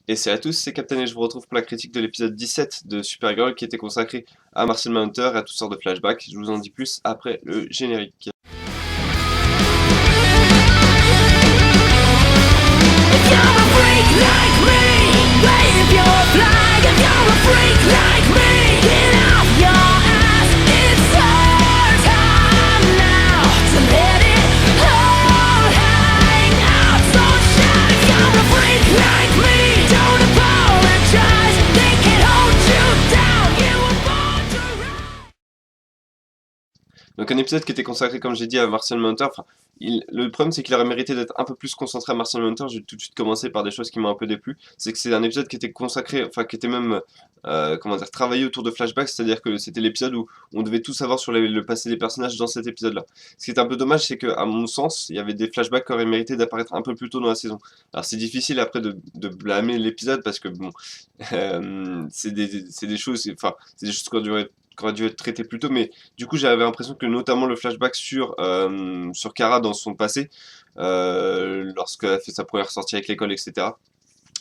Et c'est à tous, c'est Captain et je vous retrouve pour la critique de l'épisode 17 de Supergirl qui était consacré à Martian Manhunter et à toutes sortes de flashbacks. Je vous en dis plus après le générique. Donc un épisode qui était consacré, comme j'ai dit, à Martian Manhunter. Enfin, le problème, c'est qu'il aurait mérité d'être un peu plus concentré à Martian Manhunter. Je vais tout de suite commencer par des choses qui m'ont un peu déplu. C'est que c'est un épisode qui était consacré, enfin qui était même, comment dire, travaillé autour de flashbacks. C'est-à-dire que c'était l'épisode où on devait tout savoir sur le passé des personnages dans cet épisode-là. Ce qui est un peu dommage, c'est que, à mon sens, il y avait des flashbacks qui auraient mérité d'apparaître un peu plus tôt dans la saison. Alors c'est difficile après de blâmer l'épisode parce que bon, c'est des choses, enfin, c'est des choses qui auraient dû être traitées plus tôt, mais du coup, j'avais l'impression que notamment le flashback sur Kara dans son passé, lorsqu'elle a fait sa première sortie avec l'école, etc.,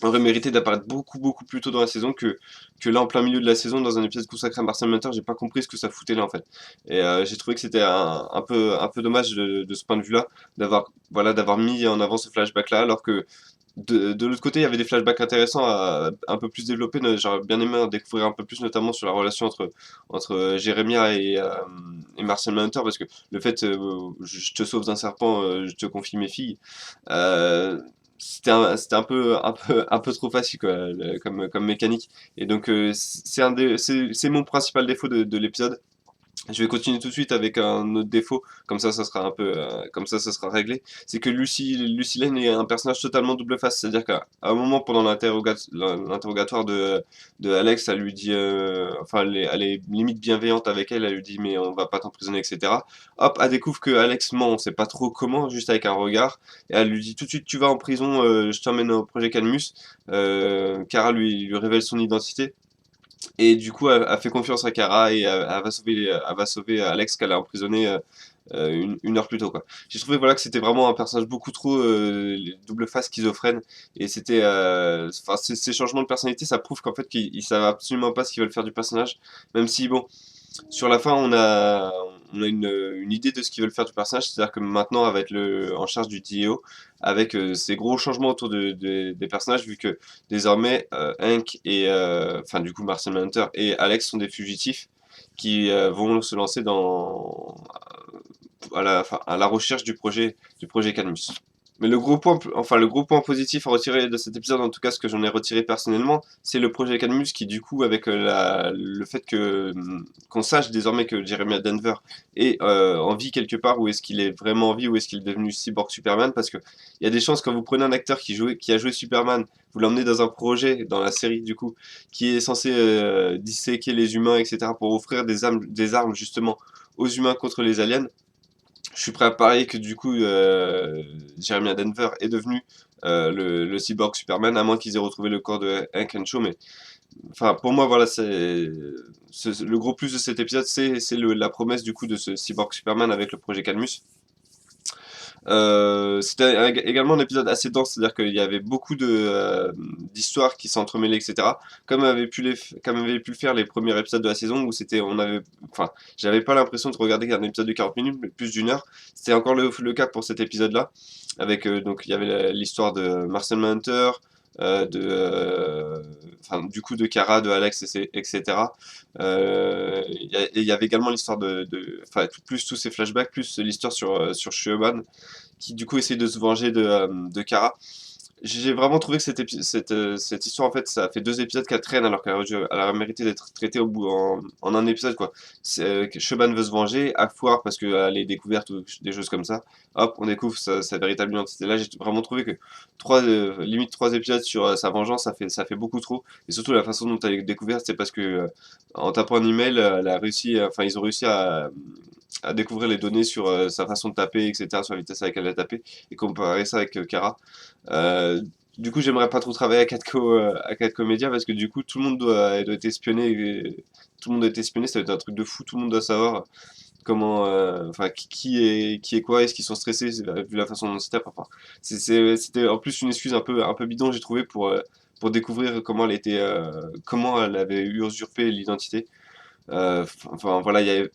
aurait mérité d'apparaître beaucoup, beaucoup plus tôt dans la saison que là, en plein milieu de la saison, dans un épisode consacré à Martian Manhunter. J'ai pas compris ce que ça foutait là, en fait. Et j'ai trouvé que c'était un peu dommage de ce point de vue-là, d'avoir mis en avant ce flashback-là, alors que de l'autre côté, il y avait des flashbacks intéressants à un peu plus développer. J'aurais bien aimé en découvrir un peu plus, notamment sur la relation entre Jeremiah et Martian Manhunter, parce que le fait je te sauve d'un serpent, je te confie mes filles, euh, c'était un peu trop facile quoi, comme mécanique. Et donc, c'est mon principal défaut de l'épisode. Je vais continuer tout de suite avec un autre défaut, comme ça sera comme ça sera réglé. C'est que Lucy Lane est un personnage totalement double face, c'est-à-dire qu'à un moment pendant l'interrogatoire de Alex, elle lui dit, enfin elle est limite bienveillante avec elle, elle lui dit mais on va pas t'emprisonner, etc. Hop, elle découvre que Alex ment, on sait pas trop comment, juste avec un regard, et elle lui dit tout de suite tu vas en prison, je t'emmène au projet Calmus. Kara lui révèle son identité. Et du coup, elle fait confiance à Kara et elle va sauver Alex qu'elle a emprisonné une heure plus tôt, quoi. J'ai trouvé voilà, que c'était vraiment un personnage beaucoup trop double face schizophrène. Et enfin, ces changements de personnalité, ça prouve qu'en fait, qu'ils savent absolument pas ce qu'ils veulent faire du personnage. Même si, bon, sur la fin, on a une idée de ce qu'ils veulent faire du personnage, c'est-à-dire que maintenant, elle va être en charge du DEO, avec ces gros changements autour des personnages, vu que désormais, Hank enfin du coup, Martian Manhunter et Alex sont des fugitifs qui vont se lancer enfin, à la recherche du projet Cadmus. Mais le gros point positif à retirer de cet épisode, en tout cas ce que j'en ai retiré personnellement, c'est le projet Cadmus qui du coup avec le fait qu'on sache désormais que Jeremiah Denver est en vie quelque part, ou est-ce qu'il est vraiment en vie, ou est-ce qu'il est devenu Cyborg Superman, parce que il y a des chances quand vous prenez un acteur qui a joué Superman, vous l'emmenez dans un projet, dans la série du coup, qui est censé disséquer les humains, etc., pour offrir des armes justement aux humains contre les aliens. Je suis prêt à parier que du coup, Jeremiah Denver est devenu le cyborg Superman, à moins qu'ils aient retrouvé le corps de Hank Henshaw. Mais enfin, pour moi, voilà, le gros plus de cet épisode, c'est la promesse du coup de ce cyborg Superman avec le projet Cadmus. C'était également un épisode assez dense, c'est-à-dire qu'il y avait beaucoup d'histoires qui s'entremêlaient, etc. Comme avait pu le faire les premiers épisodes de la saison où enfin, j'avais pas l'impression de regarder un épisode de 40 minutes, mais plus d'une heure. C'était encore le cas pour cet épisode-là, avec donc il y avait l'histoire de Marcel Manhunter, enfin, du coup de Kara, de Alex, etc. Et il y avait également l'histoire enfin, plus tous ces flashbacks, plus l'histoire sur Shuoban, qui du coup essaie de se venger de Kara. J'ai vraiment trouvé que cette histoire, en fait, ça fait 2 épisodes qu'elle traîne alors qu'elle aurait mérité d'être traitée en un épisode, quoi. Que Shoban veut se venger, à foire parce qu'elle est découverte ou des choses comme ça. Hop, on découvre sa véritable identité. Là, j'ai vraiment trouvé que limite 3 épisodes sur sa vengeance, ça fait beaucoup trop. Et surtout, la façon dont elle est découverte, c'est parce que en tapant un email, elle a réussi, enfin, ils ont réussi à découvrir les données sur sa façon de taper, etc., sur la vitesse avec laquelle elle a tapé, et comparer ça avec Kara. Euh, du coup, j'aimerais pas trop travailler à 4 Media parce que du coup, tout le monde doit être espionné. Tout le monde doit être espionné, ça va être un truc de fou. Tout le monde doit savoir comment, enfin, qui est quoi, est-ce qu'ils sont stressés vu la façon dont ils tapent. Enfin, c'était en plus une excuse un peu bidon, j'ai trouvé, pour découvrir comment elle avait usurpé l'identité. Enfin voilà, il y avait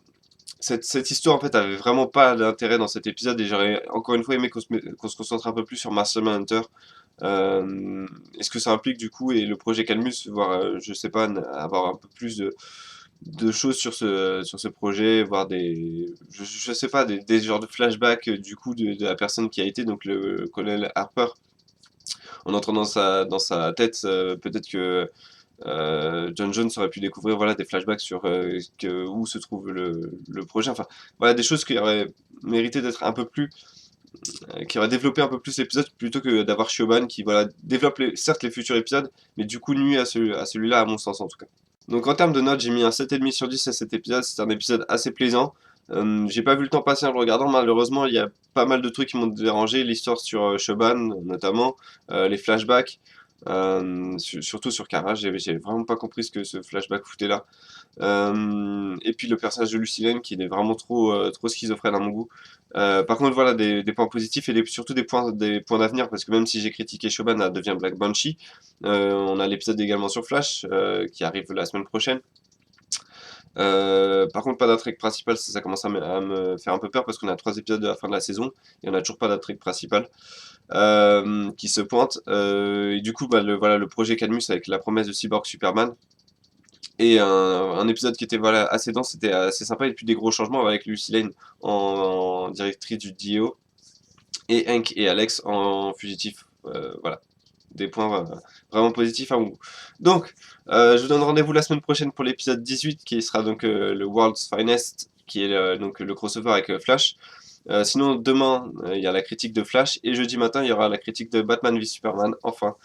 cette histoire en fait avait vraiment pas d'intérêt dans cet épisode et j'aurais encore une fois aimé qu'on se concentre un peu plus sur Martian Manhunter. Est-ce que ça implique du coup et le projet Calmus, voir, je sais pas, avoir un peu plus de choses sur ce projet, voir je sais pas, des genres de flashbacks du coup de la personne qui a été donc le colonel Harper. En entrant dans sa tête, peut-être que John Jones aurait pu découvrir voilà, des flashbacks sur où se trouve le projet. Enfin, voilà, des choses qui auraient mérité d'être un peu plus, qui auraient développé un peu plus l'épisode plutôt que d'avoir Shoban qui voilà, développe certes les futurs épisodes, mais du coup nuit à celui-là, à mon sens en tout cas. Donc en termes de notes, j'ai mis un 7,5 sur 10 à cet épisode. C'est un épisode assez plaisant. J'ai pas vu le temps passer en le regardant, malheureusement, il y a pas mal de trucs qui m'ont dérangé. L'histoire sur Shoban, notamment, les flashbacks, surtout sur Kara, j'ai vraiment pas compris ce que ce flashback foutait là. Et puis le personnage de Lucy Lane qui est vraiment trop schizophrène à mon goût. Par contre, voilà des points positifs et surtout des points d'avenir, parce que même si j'ai critiqué Shoban, elle devient Black Banshee. On a l'épisode également sur Flash qui arrive la semaine prochaine. Par contre, pas d'intrigue principale, ça commence à me faire un peu peur parce qu'on a 3 épisodes de la fin de la saison et on a toujours pas d'intrigue principale qui se pointe. Et du coup, bah, voilà, le projet Cadmus avec la promesse de Cyborg Superman. Et un épisode qui était voilà, assez dense, c'était assez sympa. Et puis des gros changements avec Lucy Lane en directrice du DIO et Hank et Alex en fugitif. Voilà, des points vraiment positifs à mon goût. Donc, je vous donne rendez-vous la semaine prochaine pour l'épisode 18 qui sera donc le World's Finest, qui est donc le crossover avec Flash. Sinon, demain, il y a la critique de Flash et jeudi matin, il y aura la critique de Batman v Superman, enfin.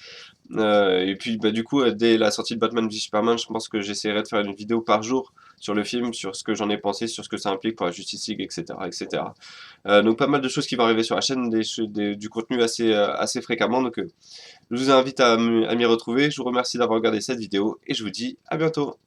Et puis, bah, du coup, dès la sortie de Batman v Superman, je pense que j'essaierai de faire une vidéo par jour sur le film, sur ce que j'en ai pensé, sur ce que ça implique pour la Justice League, etc. etc. Donc, pas mal de choses qui vont arriver sur la chaîne, du contenu assez fréquemment. Donc, je vous invite à m'y retrouver. Je vous remercie d'avoir regardé cette vidéo et je vous dis à bientôt.